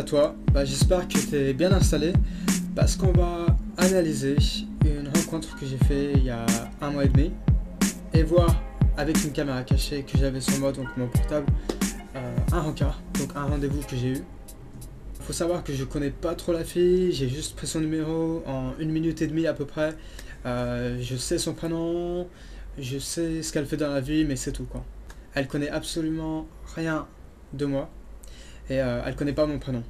toi, j'espère que tu es bien installé parce qu'on va analyser une rencontre que j'ai fait il y a un mois et demi et voir avec une caméra cachée que j'avais sur moi, donc mon portable, un rencard, donc un rendez-vous que j'ai eu. Faut savoir que je connais pas trop la fille, j'ai juste pris son numéro en 1 minute et demie à peu près. Je sais son prénom, je sais ce qu'elle fait dans la vie, mais c'est tout quoi. Elle connaît absolument rien de moi et elle connaît pas mon prénom.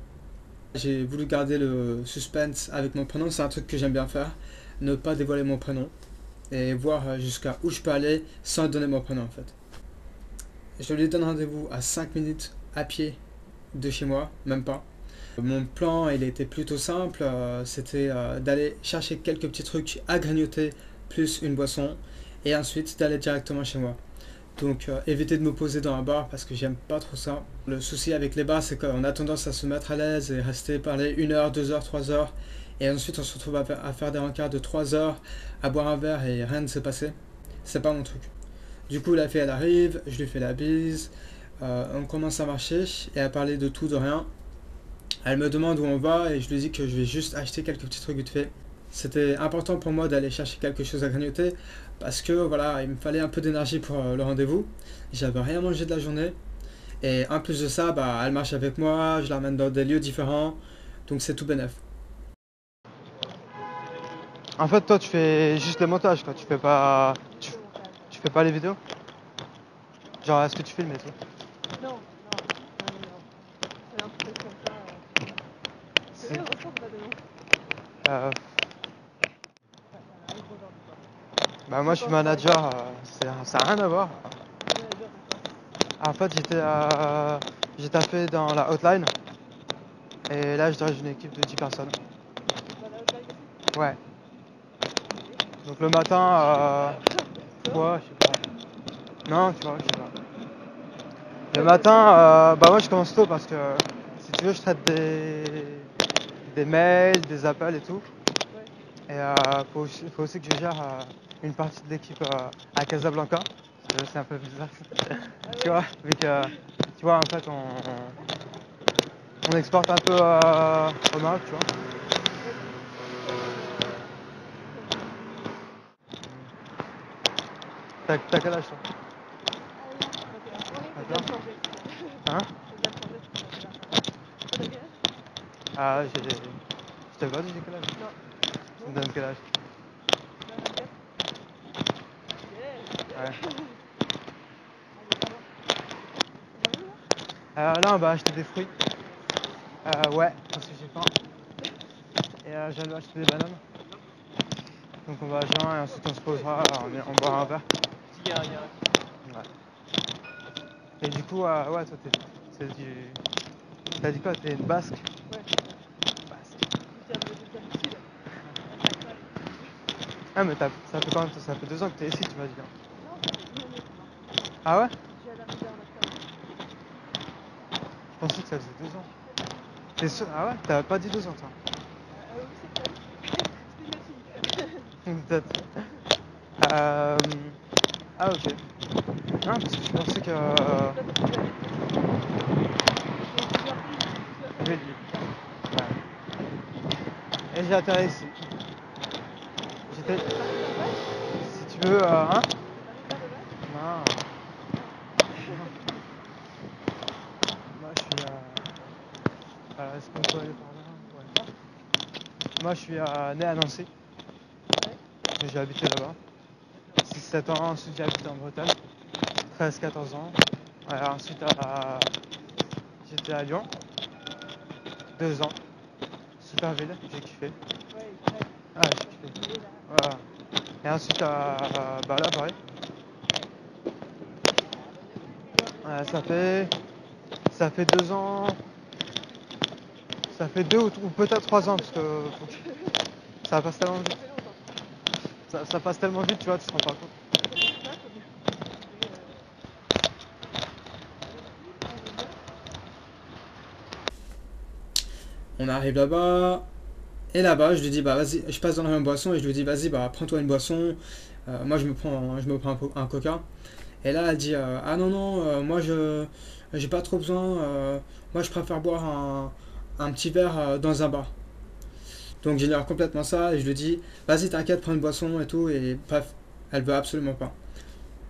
J'ai voulu garder le suspense avec mon prénom, c'est un truc que j'aime bien faire, ne pas dévoiler mon prénom et voir jusqu'à où je peux aller sans donner mon prénom en fait. Je lui donne rendez-vous à 5 minutes à pied de chez moi, même pas. Mon plan il était plutôt simple, c'était d'aller chercher quelques petits trucs à grignoter plus une boisson et ensuite d'aller directement chez moi. Donc éviter de me poser dans un bar parce que j'aime pas trop ça. Le souci avec les bars c'est qu'on a tendance à se mettre à l'aise et rester parler 1 heure, 2 heures, 3 heures et ensuite on se retrouve à faire des rencarts de 3 heures, à boire un verre et rien ne s'est passé. C'est pas mon truc. Du coup la fille elle arrive, je lui fais la bise, on commence à marcher et à parler de tout, de rien. Elle me demande où on va et je lui dis que je vais juste acheter quelques petits trucs vite fait. C'était important pour moi d'aller chercher quelque chose à grignoter parce que voilà, il me fallait un peu d'énergie pour le rendez-vous. J'avais rien mangé de la journée et en plus de ça, elle marche avec moi, je l'emmène dans des lieux différents, donc c'est tout bénef. En fait, toi, tu fais juste les montages, quoi. Tu fais pas les vidéos. Genre, est-ce que tu filmes et tout? Non, non, non, non, non. C'est un truc comme ça. C'est eux, ressort là-dedans. Euh, Ouais, voilà, arrive aujourd'hui, quoi. Bah, moi, je suis manager. Ça n'a rien à voir. Manager de quoi? En fait, j'ai tapé dans la hotline. Et là, je dirige une équipe de 10 personnes. Dans la hotline aussi? Ouais. Ok. Donc, le matin, quoi, je sais pas. Non, tu vois, je sais pas. Le matin, moi, je commence tôt parce que, si tu veux, je traite des mails, des appels et tout. Ouais. Et faut aussi que je gère une partie de l'équipe à Casablanca. C'est un peu bizarre. Ah Tu ouais? vois, vu que tu vois, en fait, on exporte un peu au Maroc, tu vois. Ouais. Ok. T'as quel âge toi? Ah oui, 21. Oui, ça vient de 21. changer. Hein? Ça vient de changer, c'est 21. Toi, t'as quel âge? Ah, je t'avais pas dit j'ai quel âge? Non. Tu me Non? donnes quel âge? Tu as 24? Yes! Ouais. Allez, là-bas. Tu vas où, là? Là, on va acheter des fruits. Ouais, parce que j'ai faim. Et j'allais acheter des bananes. Donc on va à Jean et ensuite on se posera, on boira un verre. Ouais. Et du coup, ouais, toi, c'est du... T'as dit quoi? T'es une basque? Ouais. Basque. Je viens du sud. Exactement. Ah, mais ça fait quand même, ça fait 2 ans que t'es ici, tu m'as dit. Hein. Non, ça fait une année seulement. Ah ouais? Je viens d'arriver en octobre. Je pensais que ça faisait 2 ans. T'es sûr? Ah ouais? T'avais pas dit 2 ans, toi? Oui, c'est peut-être. C'était une autre fille. Peut-être. Euh... Ah, ok. Non, parce que je pensais que... Et toi, tu habites où? J'ai plusieurs pays. Tu atterris Oui, où? ouais. Et j'ai atterri ici. J'étais... T'arrives vers de base? Si tu veux, hein? T'arrives vers de base? Non. Ah. Moi, je suis est-ce qu'on peut aller par là? Ouais. Moi, je suis né à Nancy. Ouais, J'ai habité là-bas. d'accord. 6-7 ans, ensuite j'ai habité en Bretagne. 13-14 ans. Ouais, ensuite, j'étais à Lyon. 2 ans. Super ville, j'ai kiffé. Ouais, il paraît. Ah, C'est j'ai pas kiffé. stylé là. Voilà. Et ensuite, là, pareil. Ça fait 2 ans. Ça fait 2 ou peut-être 3 ans parce que ça passe tellement Ça vite. fait longtemps. Ça passe tellement vite, tu vois, tu te rends pas compte. Et t'as fait quoi comme activité Ah, j'aime bien. On arrive là-bas et là-bas je lui dis vas-y, je passe dans le rayon boisson et je lui dis vas-y prends-toi une boisson. Moi je me prends un coca. Et là, elle dit ah non, non, moi je j'ai pas trop besoin. Moi je préfère boire un petit verre dans un bar. Donc j'ignore complètement ça et je lui dis vas-y t'inquiète, prends une boisson et tout, et bref, elle veut absolument pas.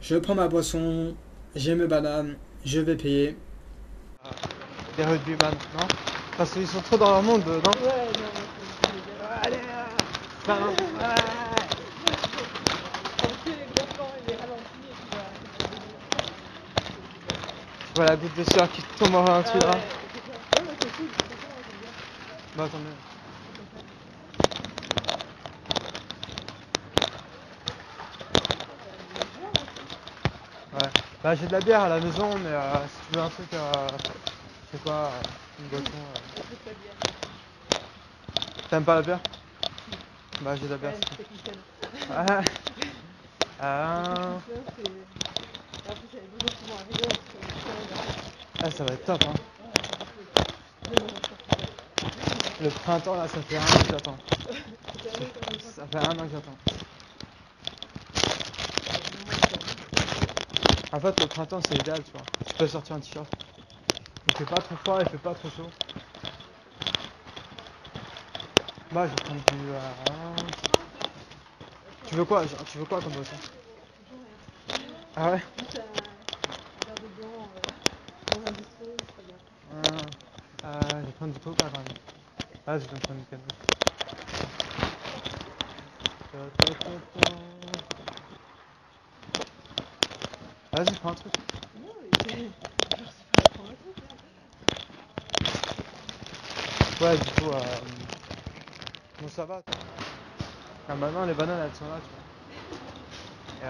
Je prends ma boisson, j'ai mes bananes, je vais payer. Les rugbyman, non? Parce qu'ils sont trop dans leur monde, non? Ouais, non, c'est dégueulasse. Allez, ça va. On fait les gros plans et les ralentis et puis voilà. Tu vois la goutte de sueur qui tombe en un dessus Ah là. ouais, c'est ça. Ouais, mais c'est cool, c'est ça, j'aime bien. Bah tant mieux. Ouais. Bah j'ai de la bière à la maison, mais si tu veux un truc, je sais quoi, une boisson. C'est pas bien. T'aimes pas la bière? Bah j'ai de la Quand bière. même, technicienne. Ah. Technicien, c'est. En plus, il y a des beaux gens qui vont arriver, parce que Ah, ça va être top, hein. ouais, c'est Le printemps là, ça fait 1 an que j'attends. bien. Ça fait 1 an que j'attends. En fait, le printemps c'est idéal, tu vois. Tu peux sortir un t-shirt. Il fait pas trop froid, il fait pas trop chaud. Bah, je vais prendre du. Tu veux quoi? Tu veux quoi comme boisson? Ah ouais? Juste un verre de blanc dans un bistrot, c'est très bien. Je vais prendre du coca quand même. Ah, je vais me prendre une canne. Vas-y, prends un truc. Non, mais genre, c'est pas prendre un truc, là. Ouais, du coup, bon, ça va. Ah, maintenant, les bananes elles sont là, tu vois. Et,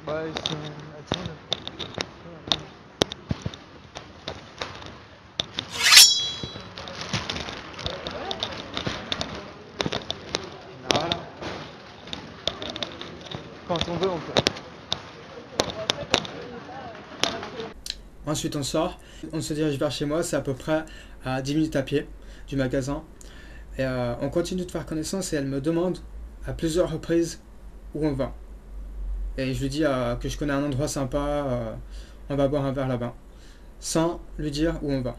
ouais, elles sont là. Voilà. Quand on veut, on peut. Ensuite on sort, on se dirige vers chez moi, c'est à peu près à 10 minutes à pied du magasin. Et on continue de faire connaissance et elle me demande à plusieurs reprises où on va. Et je lui dis que je connais un endroit sympa, on va boire un verre là-bas. Sans lui dire où on va.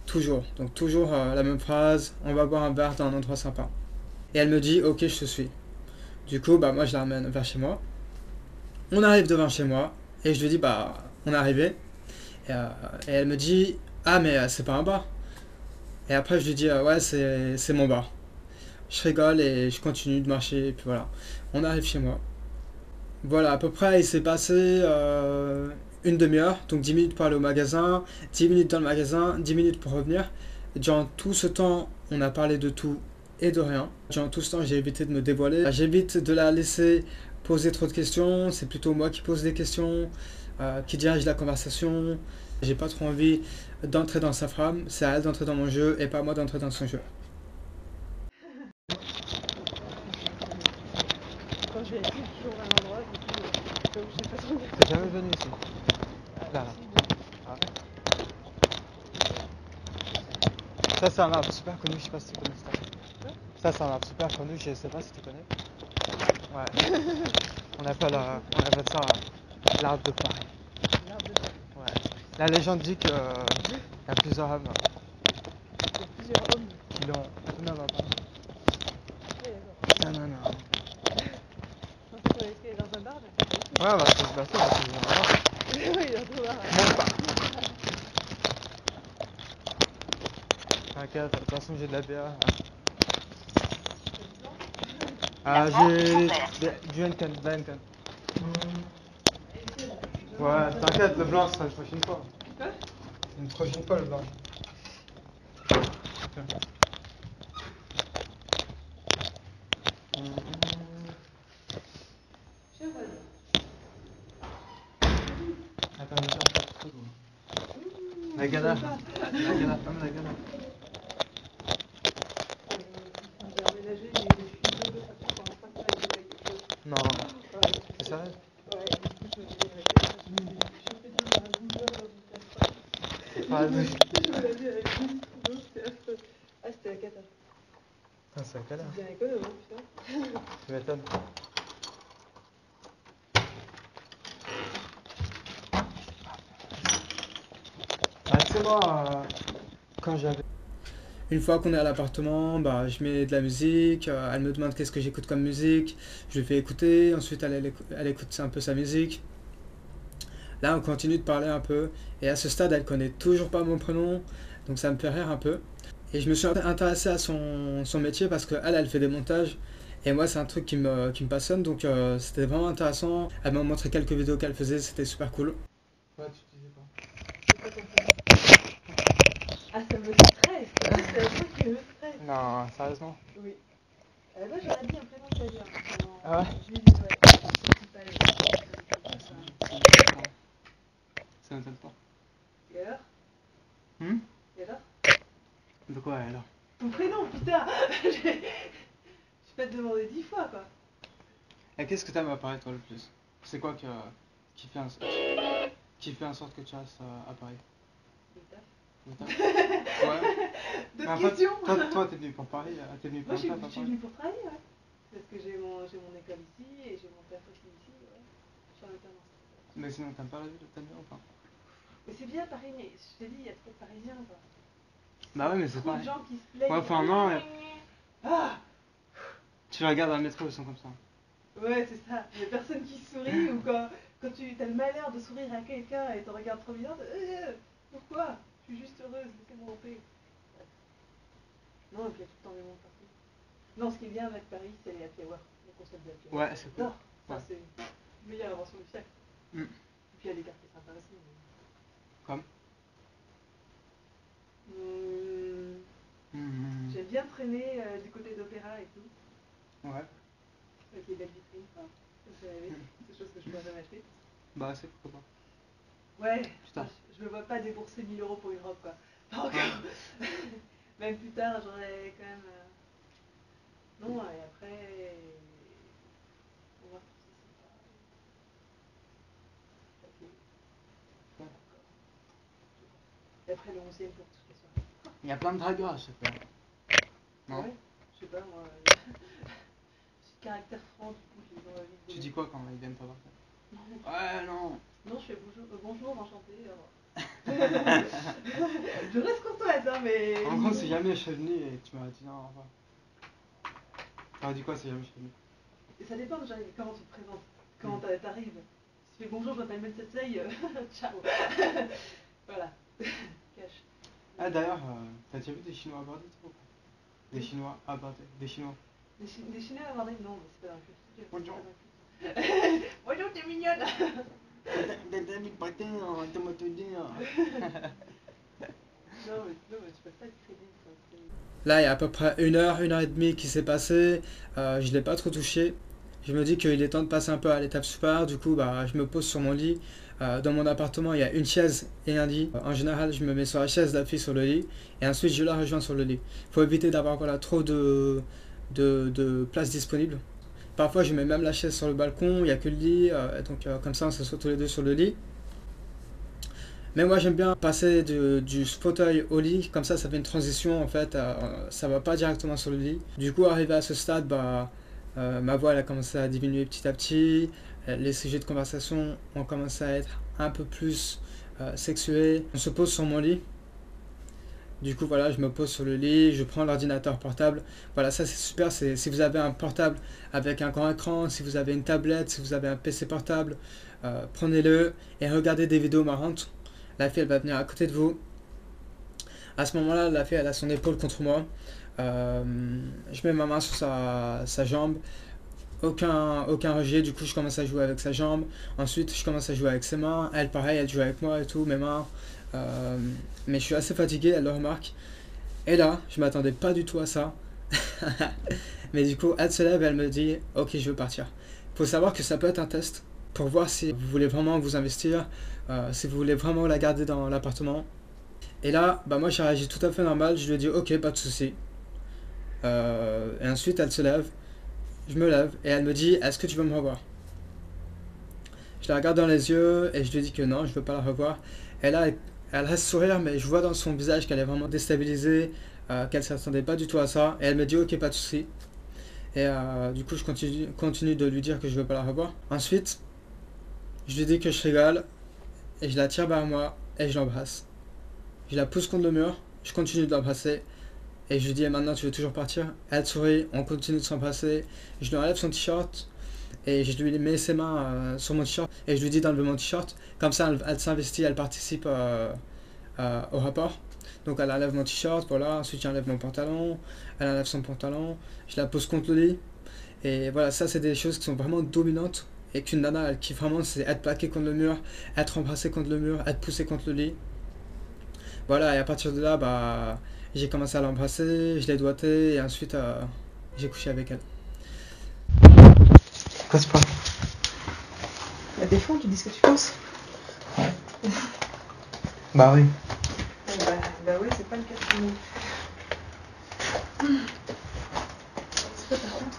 Toujours. Donc toujours la même phrase, on va boire un verre dans un endroit sympa. Et elle me dit ok je te suis. Du coup bah moi je la ramène vers chez moi. On arrive devant chez moi et je lui dis bah on est arrivé. Et, et elle me dit ah mais c'est pas un bar. Et après je lui dis ouais c'est mon bar. Je rigole et je continue de marcher et puis voilà. On arrive chez moi. Voilà, à peu près il s'est passé une demi-heure, donc 10 minutes pour aller au magasin, 10 minutes dans le magasin, 10 minutes pour revenir. Durant tout ce temps, on a parlé de tout et de rien. Durant tout ce temps, j'ai évité de me dévoiler. J'évite de la laisser poser trop de questions. C'est plutôt moi qui pose des questions, qui dirige la conversation. J'ai pas trop envie d'entrer dans sa frame. C'est à elle d'entrer dans mon jeu et pas à moi d'entrer dans son jeu. Quand je vais toujours à un endroit, du coup, comme je sais pas trop. T'es jamais venu ici? Là, là. Ah. Ça, c'est un arbre super connu, je sais pas si tu connais ça. Ça, c'est un arbre super connu, je sais pas si tu connais. Ouais. On appelle ça l'arbre de Paris. L'arbre de Paris. Ouais. La légende dit que il y a plusieurs hommes Il y a plusieurs hommes. qui l'ont. Non, non, pardon. Oui, d'accord. Non, non, non. Non, tu connais qu'il est dans un bar, là. Ouais, bah, c'est bah, c'est bien. Oui, il est dans un bar. Monte pas. T'inquiète, de toute façon, j'ai de la bière. Ah, j'ai du Henken, de la Henken. Ouais, t'inquiète, le blanc, ce sera une prochaine fois. Quoi? Une prochaine fois, le blanc. Attends, je vais faire un truc. La gana. La gana, comme la gana. J'ai emménagé, mais je suis deux de façon pour l'instant qu'il fallait quelque chose. Non, Ouais, c'est sérieux? ouais, du coup, je me suis chauffé de l'eau à 12 heures dans une casserole. Ah, oui. Je me lavais avec 10 litres d'eau, c'était affreux. Ah, c'était la cata. Putain, c'est à quelle heure? C'est bien économe, hein, putain. Tu m'étonnes. moi, quand j'avais... Une fois qu'on est à l'appartement, bah, je mets de la musique, elle me demande qu'est-ce que j'écoute comme musique, je lui fais écouter, ensuite elle écoute un peu sa musique. Là, on continue de parler un peu, et à ce stade, elle connaît toujours pas mon prénom, donc ça me fait rire un peu. Et je me suis intéressé à son métier parce qu'elle, elle fait des montages, et moi, c'est un truc qui me passionne, donc c'était vraiment intéressant. Elle m'a montré quelques vidéos qu'elle faisait, c'était super cool. Ouais, tu disais quoi? J'ai pas compris. Ah, ça me stresse. C'est un truc qui me stresse. Non, sérieusement. Oui. Moi, j'aurais dit un prénom italien. Ah ouais? Je lui dis, ouais. C'est pas Ça m'étonne pas. Et alors? Et alors? De quoi alors? Ton prénom, putain. J'ai pas te demander 10 fois, quoi. Et qu'est-ce que t'aimes à Paris, toi, le plus? C'est quoi qui fait en sorte que tu restes à Paris? Le taf. Le taf? Ouais. D'autres questions? Toi, t'es venu pour Paris, t'es venu pour Moi, le taf à je suis Paris? venue pour travailler, ouais. Parce que j'ai mon école ici et j'ai mon taf aussi ici, ouais. Je suis en alternance. Mais sinon, t'aimes pas la ville, t'aimes bien ou pas? Mais c'est bien Paris, mais je t'ai dit, il y a trop de Parisiens, quoi. Bah ouais, mais c'est Trop pareil. de gens qui se plaignent. Ouais, enfin, non, Ah! tu regardes dans le métro, ils sont comme ça. Ouais, c'est ça. Il y a personne qui sourit ou quand tu as le malheur de sourire à quelqu'un et te regarde trop bien, pourquoi? Je suis juste heureuse, laissez-moi en paix. Non, et puis il y a tout le temps des monde partout. Non, ce qui est bien avec Paris, c'est les happy hour, le concept de happy hour. Ouais, c'est cool. J'adore. Ça, Ouais. c'est une meilleure invention du siècle. Mm. Et puis il y a des quartiers sympas aussi. Comme J'aime bien traîner du côté d'Opéra et tout, Ouais. avec les belles vitrines. Enfin, ça fait rêver. C'est des choses que je pourrais jamais acheter. Bah, c'est pourquoi pas. Ouais, Putain. je me vois pas débourser 1000 € pour une robe, quoi. Pas encore. Même plus tard, j'aurais quand même. Non, et après. On va voir si c'est pas. Ok. D'accord. Et après le 11e pour toutes les soirées. Il y a plein de dragueurs à chaque fois. Non? Ouais, je sais pas, moi. J'ai caractère franc, du coup, j'ai dans la vie de. Tu dis quoi quand ils viennent t'avoir? Ouais, non. Non, je fais bonjour, enchanté. Je reste courtoise, hein, mais. En gros, si jamais je suis venu et tu m'aurais dit non, au revoir. T'aurais dit quoi si jamais je suis venu? Et ça dépend déjà comment tu te présentes, comment t'arrives. Si tu fais bonjour, je m'appelle Metsetsei, ciao. Voilà. Cache. Ah, d'ailleurs, t'as déjà vu des Chinois abordés, toi? Des Chinois abordés, des Chinois. Des Chinois abordés? Non, mais c'est pas dans le culte. Bonjour. Bonjour, t'es mignonne. Non, mais tu peux pas être crédible. Là, il y a à peu près 1 heure et demie qui s'est passé. Je l'ai pas trop touché. Je me dis qu'il est temps de passer un peu à l'étape supérieure. Du coup, bah, je me pose sur mon lit. Dans mon appartement, il y a une chaise et un lit. En général, je me mets sur la chaise, d'appuyer sur le lit. Et ensuite, je la rejoins sur le lit. Il faut éviter d'avoir trop de place disponible. Parfois, je mets même la chaise sur le balcon. Il n'y a que le lit. Donc, comme ça, on s'assoit tous les deux sur le lit. Mais moi j'aime bien passer du fauteuil au lit, comme ça fait une transition en fait, ça va pas directement sur le lit. Du coup arrivé à ce stade, ma voix elle a commencé à diminuer petit à petit, les sujets de conversation ont commencé à être un peu plus sexués. On se pose sur mon lit, du coup voilà, je me pose sur le lit, je prends l'ordinateur portable. Voilà, ça c'est super, si vous avez un portable avec un grand écran, si vous avez une tablette, si vous avez un PC portable, prenez-le et regardez des vidéos marrantes. La fille elle va venir à côté de vous. À ce moment-là, la fille elle a son épaule contre moi. Je mets ma main sur sa jambe. Aucun rejet, du coup je commence à jouer avec sa jambe. Ensuite je commence à jouer avec ses mains. Elle pareil, elle joue avec moi et tout, mes mains. Mais je suis assez fatigué, elle le remarque. Et là, je m'attendais pas du tout à ça. Mais du coup, elle se lève et elle me dit « Ok, je veux partir ». Faut savoir que ça peut être un test pour voir si vous voulez vraiment vous investir, si vous voulez vraiment la garder dans l'appartement. Et là, moi j'ai réagi tout à fait normal, je lui ai dit ok, pas de souci. Et ensuite elle se lève, je me lève et elle me dit est-ce que tu veux me revoir? Je la regarde dans les yeux et je lui dis que non, je veux pas la revoir. Et là, elle reste sourire, mais je vois dans son visage qu'elle est vraiment déstabilisée, qu'elle s'attendait pas du tout à ça. Et elle me dit ok, pas de souci. Et du coup je continue de lui dire que je veux pas la revoir. Ensuite, je lui dis que je rigole et je la tire vers moi et je l'embrasse. je la pousse contre le mur, je continue de l'embrasser. Et je lui dis, et maintenant tu veux toujours partir? Elle sourit, on continue de s'embrasser. Je lui enlève son t-shirt et je lui mets ses mains sur mon t-shirt. Et je lui dis d'enlever mon t-shirt. Comme ça, elle s'investit, elle participe au rapport. Donc elle enlève mon t-shirt, voilà. Ensuite j'enlève mon pantalon. Elle enlève son pantalon. Je la pose contre le lit. Et voilà, ça c'est des choses qui sont vraiment dominantes. Et qu'une nana, elle kiffe vraiment, c'est être plaquée contre le mur, être embrassée contre le mur, être poussée contre le lit. Voilà, et à partir de là, bah, j'ai commencé à l'embrasser, je l'ai doigté, et ensuite j'ai couché avec elle. Passe pas. Bah, des fois, tu dis ce que tu penses. Ouais. Bah oui. Bah ouais, c'est pas le cas de tout le monde. C'est quoi par contre?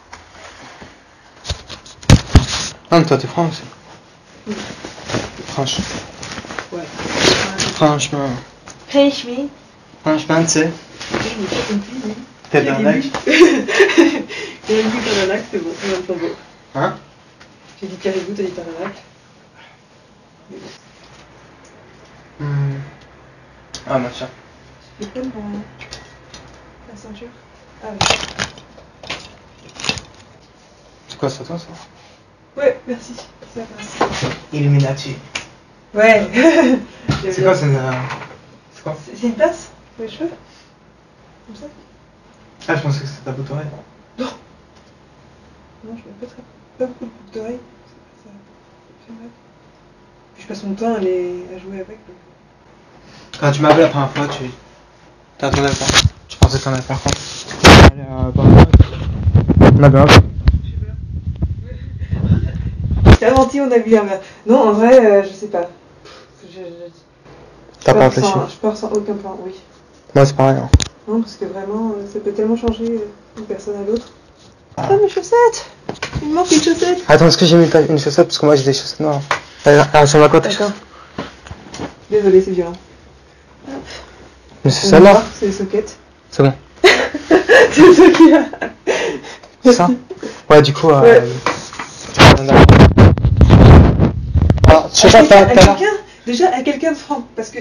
Ah, mais toi t'es franc aussi. Oui. Franche. Ouais. Franchement. Franchement. Franchement, tu sais. Oui, mais pas comme lui, oui. T'es dans lac. Caribou, t'as un lac, c'est bon, c'est un flambeau. Hein? J'ai dit caribou, t'as dit t'as un lac. Ah, machin. Tu fais comme la ceinture? Ah oui. C'est quoi ça, toi, ça? Ouais, merci. Ça passe. Illuminati. Ouais. C'est quoi, c'est une. C'est quoi? C'est une tasse pour les cheveux? Comme ça? Ah, je pensais que c'était ta boucle d'oreille. Non, je mets pas beaucoup de boucles d'oreilles. Ça fait mal. Puis je passe mon temps à jouer avec. Donc. Quand tu m'as vu la première fois, t'as attendu à quoi? Tu pensais que t'en avais faire quoi? Allez, on a bien. T'as menti, on a vu un verre. Non, en vrai, je sais pas. T'as pas réfléchi? Je pars sans aucun plan, oui. Moi, c'est pareil. Hein. Non, parce que vraiment, ça peut tellement changer d'une personne à l'autre. Ah, mes chaussettes! Il me manque une chaussette! Attends, est-ce que j'ai mis une chaussette? Parce que moi, j'ai des chaussettes noires. Ah, sur ma côte. D'accord. Désolée, c'est violent. Mais c'est celle-là? C'est les sockets. C'est bon. C'est toi qui l'as. C'est ça? Ouais, du coup. Ouais. Ah, je sais pas, t'as. Déjà, à quelqu'un de franc. Parce que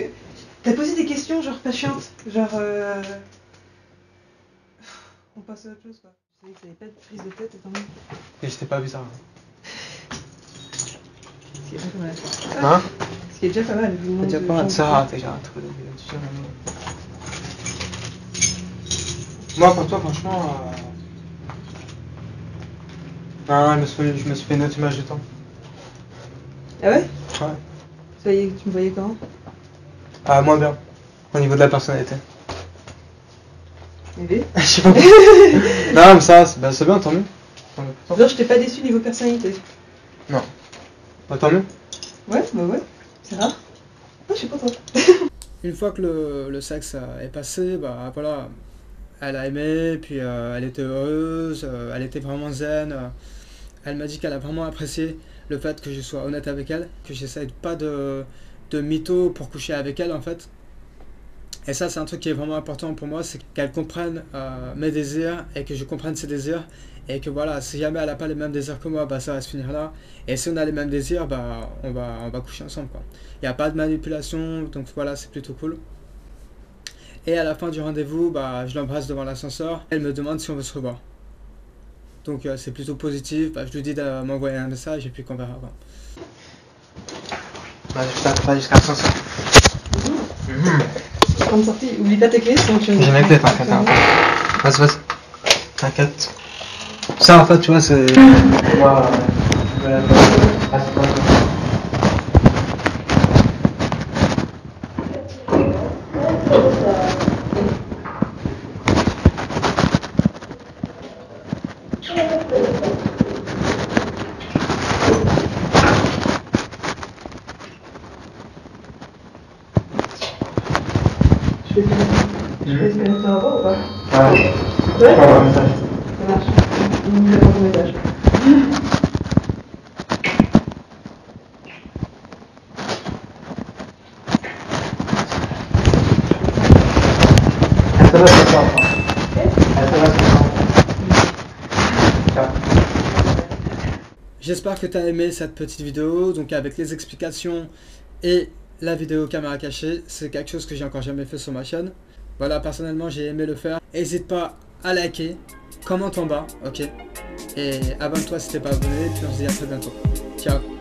t'as posé des questions, genre pas chiantes. Genre. On passe à autre chose, quoi. Je savais que t'avais pas de prise de tête, attends. Et je t'ai pas bizarre. Ce qui est déjà pas mal. Hein? Ce qui est déjà pas mal, vu le nombre Déjà de pas mal. gens Ça, t'es déjà un truc. Moi, pour toi, franchement. Non, je me suis fait une autre image de toi. Ah ouais? Ouais. Ça y est, tu me voyais comment? Ah, moins bien. Au niveau de la personnalité. Bébé? Je sais pas. Non, mais ça, c'est bien, tant mieux. Non, je t'ai pas déçu niveau personnalité. Non. Bah, tant mieux. Ouais, bah ouais. C'est rare. Ah, je suis contente. Une fois que le sexe est passé, bah voilà, elle a aimé, puis elle était heureuse, elle était vraiment zen. Elle m'a dit qu'elle a vraiment apprécié le fait que je sois honnête avec elle, que j'essaye pas de mytho pour coucher avec elle en fait. Et ça c'est un truc qui est vraiment important pour moi, c'est qu'elle comprenne mes désirs et que je comprenne ses désirs. Et que voilà, si jamais elle n'a pas les mêmes désirs que moi, bah ça va se finir là. Et si on a les mêmes désirs, bah on va coucher ensemble quoi. Il n'y a pas de manipulation, donc voilà, c'est plutôt cool. Et à la fin du rendez-vous, bah je l'embrasse devant l'ascenseur. Elle me demande si on veut se revoir. Donc c'est plutôt positif, bah, je lui dis de m'envoyer un message et puis qu'on verra quoi. Bah, je t'attends jusqu'à l'ascenseur. Quand de sortie, oublie pas tes clés, sinon tu J'ai mes clés, t'inquiète. Vas-y. T'inquiète. Ça, en fait, tu vois, c'est. Moi, Je vais essayer de mettre un rapport ou pas? Ouais. Ouais? Je un message. Ça marche. Il me répond ton message. Elle te va ce soir. Elle te va ce soir. Ciao. J'espère que tu as aimé cette petite vidéo, donc avec les explications et la vidéo caméra cachée, c'est quelque chose que j'ai encore jamais fait sur ma chaîne. Voilà, personnellement j'ai aimé le faire. N'hésite pas à liker, commente en bas, ok. Et abonne-toi si t'es pas abonné, puis on se dit à très bientôt. Ciao.